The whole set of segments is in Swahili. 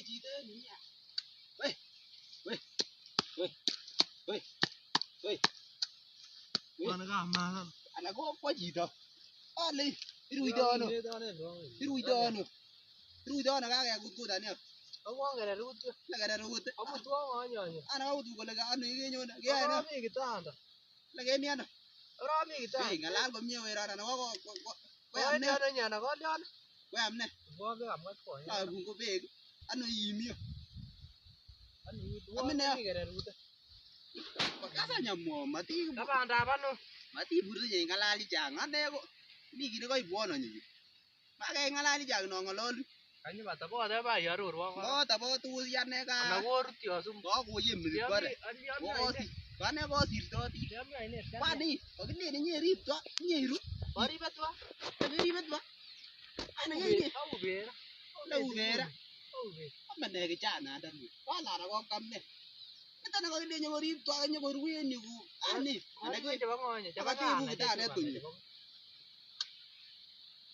chito niya. Wei. Wei. Wei. Wei. Wei. Mana kamasan. Ala ko chito. Ale iruito ano? Iruito ano? Iruito ano kakekut ania? Awang kere rute. La kere rute. Amu tuang anyo. Ana utu kole ka ano ikenyon. Kaya mi kitanda. La keni ano? Ora mi kitanda. Wei ngalal komie wei rana ko. Wei ne ana nyana ko lyon. Wei amne. Bo ke amat ko. La bu ko beg. Ano yimio? Ano amne kere rute. Kasa nyamo mati. Kapanda bano. Mati buru nye ngalali chang ane ko. Mi kile ko ibuono nyi. Mage ngalali chang no ngololu. Kanyi bata bo da ba yarurwa ko. Bo ta bo tu yane ka. Ana ko rutyo sum. Ko ko yem mi bare. Ko si. Bane ko sirto ti. Bani, ogile ni nyeri to, nyeru. Bari batwa. Bari batwa. Ana nyenye. Au be. La uvera. Au be. Amane ke chana dan. Wala ra ko kamne. Kita na ko ile nyori to nyo ruwe ni ku. Ani, ana ko Jaba ngonya. jaba ka ku ta ne tu.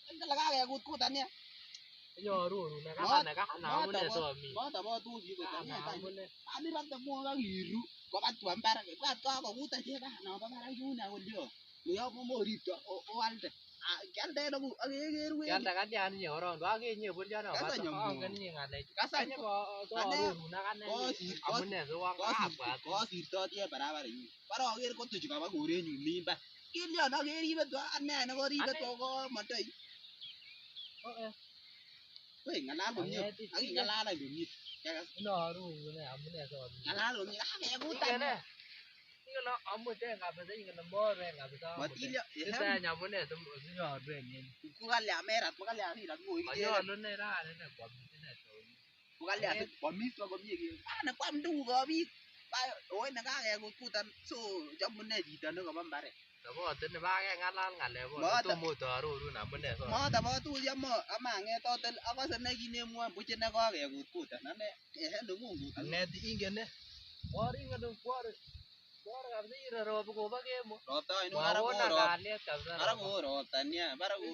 Anda la ka ku tania. Nyoru na ka na mune so mi. Bo ta bo tu ji ko tania ta. Ani ra ta mo ga giru. Ko bat tu ambara ke bat ko ku ta je ka na ba ra yu na ko dio. Yo mo ri to o alde. Kalde no ageru. Kalda kan ya ni oron ba ge nye bur jana ba ta kan ni ngale. Kasa Nya ko to ru na kan ni. Amune so wa ka ba. Ko sirto tie barabara yu. Bara ager ko tu ka ba gore nyu limba. Kilyo na geri bet wa ane na ko ri bet ko matai. Wei ngalal ko nyo. Agi ngalal ai dum ni. No ru ne amune so. Ngalal ko ni age ku ta. Ini lo amu teh nggak bisa ingin nembor nggak bisa. Matilya. Kita nyamune tuh nyor ni. Ku kalya merat mo kalya ni lat mo iki. Ayo lo ne ra ne kwa ne to. Ku kalya ko mi to ko mi gi. Ana kwam du ko bi. Ba oi na ka ku tan so jamune ji tan ko bambare. Tabo tene ba ke ngalal ngale bo. To mo to ru na mune so. Mo tabo tu ya mo ama nge to tel akase ne gi ne mo bu chene ko ke ku tan ne. No mungu. Ne ti ingen ne. Wari ngadon kware. Kware kabisa ira ro ko ba ke mo. Rota ino ara mo ro. Ara mo ro tania bara ko.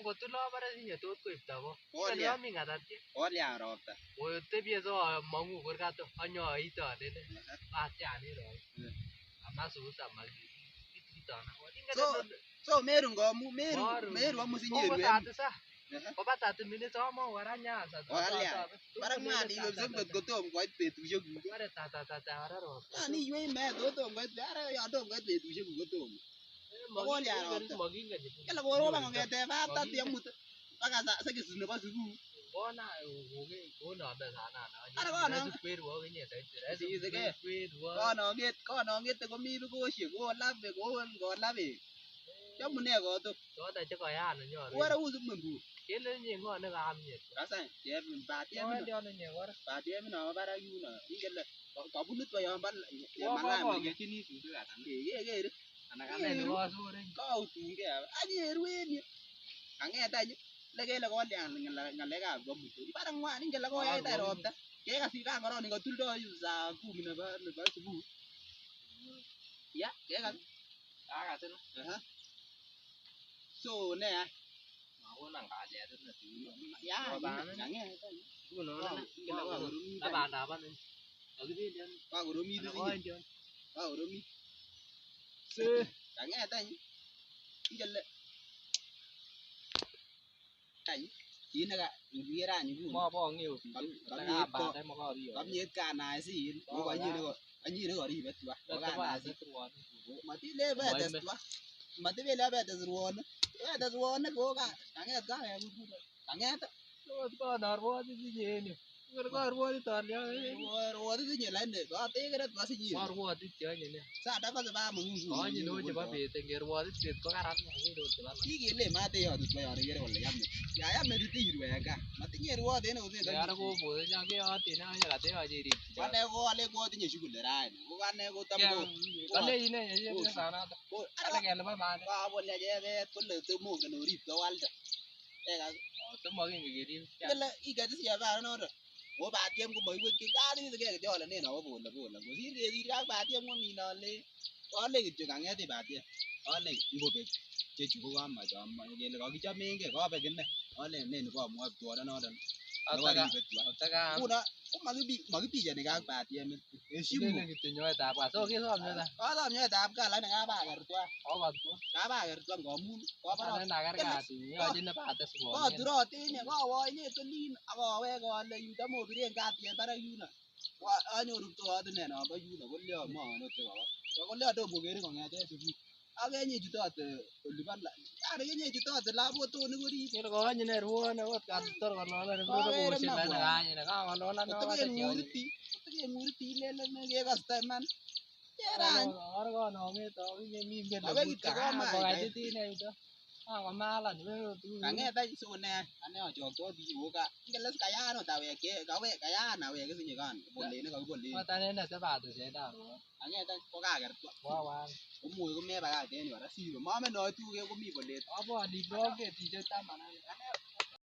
Go tu lo bara ni to ko itabo. Ni ami ngadati. Olya rota. O te bieso mangu ko ka to anyo ito ne. Ba cha ni ro. Ama su sa ma ito na. So meru ngomu meru amu sinyeru. Ko ba ta tu mini to mo waranya sa. Olya. Bara ma di yo zembet ko tom ko betu je gu. Bara ta ara ro. Ani yo me to tom ko ara ya tom ko betu je gu tom. Olya rota. Kala ko ro bang ngete ba ta ti amut. Baka sa ke sunu ba sugu. Bona ko na be sa na. Ara ko na. Speed wo ke ni ta. Si se ke. Speed wo. Ko no get ko mi ko shi ko labe ko labe. Jamune ko to. To ta che ko ya no nyo. Wara uzu mbu. Kele ni ngo ne ga mi. Kasa ye ba tie mi. Yo ne wara. Ba tie mi no bara yu no. Ingele ko bunut wa yo ban ya mala mi ke ni su ga tan. Ye. Ana ka ne wo su re. Ko tu ke. Ani ruwe ni. Ange ta ni. Lege le ko ngale ga go mu. Bara ngwa ni ngele ko ya ta ro ta. Ke ka si ka ngoro ni ko tuldo yu za ku mi na ba subu. Ya, ke ka. Ka ten. So ne a. Ma nang ka le ten na. Ya, nge. Ku no na. La ba da ba ni. Ở cái bên ba của Romi đó gì ba của Romi nghe ta nhỉ cái lệ cảnh chỉ là cái gì ra như mò bò nhiều cắm nhiệt cả này gì nó gọi như nó gọi đi biết chưa có cả này gì mà tí lê về test quá mà tí lê về test ruộng nó có cả nghe ta có nở quá chứ gì nhỉ có ruộng thì toàn nhá ruộng thì nhỉ lên được có tí cái đất quá gì ruộng thì chơi nhỉ sao đã có ba mùng có như nó chỉ có bị tình cái ruộng thì có cái rắn này đồ chỉ là cái lệ mà tê ở được bây giờ đây cái gọi là yam này đi tì rồi cả mà tí nhỉ ruộng thế nào thế cái đó có bùi ra cái ở thì nó là thế là gì đi cái này có lấy có tí nhỉ chụp được ra cái này có tâm cô cái này này cái sao nó cái này là ba ba bốn là cái về con lợn từ mua cái nồi đi đâu ăn được đây là tôi mua cái gì đi cái là ý cái gì vào nó rồi bố bà tiêm của mấy cái cá đi cái cho là nên nó buồn là có gì ra bà tiêm con mình nó lấy có lấy cái chuyện nghe thì bà tiêm có lấy một cái chế chủ quan mà cho mà cái là có cái cho mình cái có về cái này có nên có mua tua đó nó đần Otaka nguno ko makipichani kak batiem heshimu Ile kityo nyoetab kat. So kesom nyoeta. kosom nyoetab kat lakini kabaker twan Kokotwo. kabaker twan ngamun koborot Ane naker kat yoche nebates ng'omen. koturoten kowo oinet olin akowek ale yutam obiren katyet barak yuno anyoru ptoyot ine nombo yuno kolyon mongen ot chekobo kolyon tom kokerin kong'eten subui ak kenyechutote olibo yani kenyechutote labotonik orit Kele kokanyi ne ruone ot kator kolole Kokere koshin iman lane bwana. kanyine kakololan kotekemuriti ilelen kekosto iman kerany Or konomet akinye mi mbele Awe kityo komach kokaitit ine yuto. Kakomalan kang'et any sikone ane achoktoti ako ngele kayaan ot awek kayaan awek isinye kan bolet nekakibolen Ot anene tebatusiet arwa. kang'et any kokaker twa Wawan. komuch komebakach en yu kora siwe mamenoi tuguk komi bolet Abwoni broket 10 ane.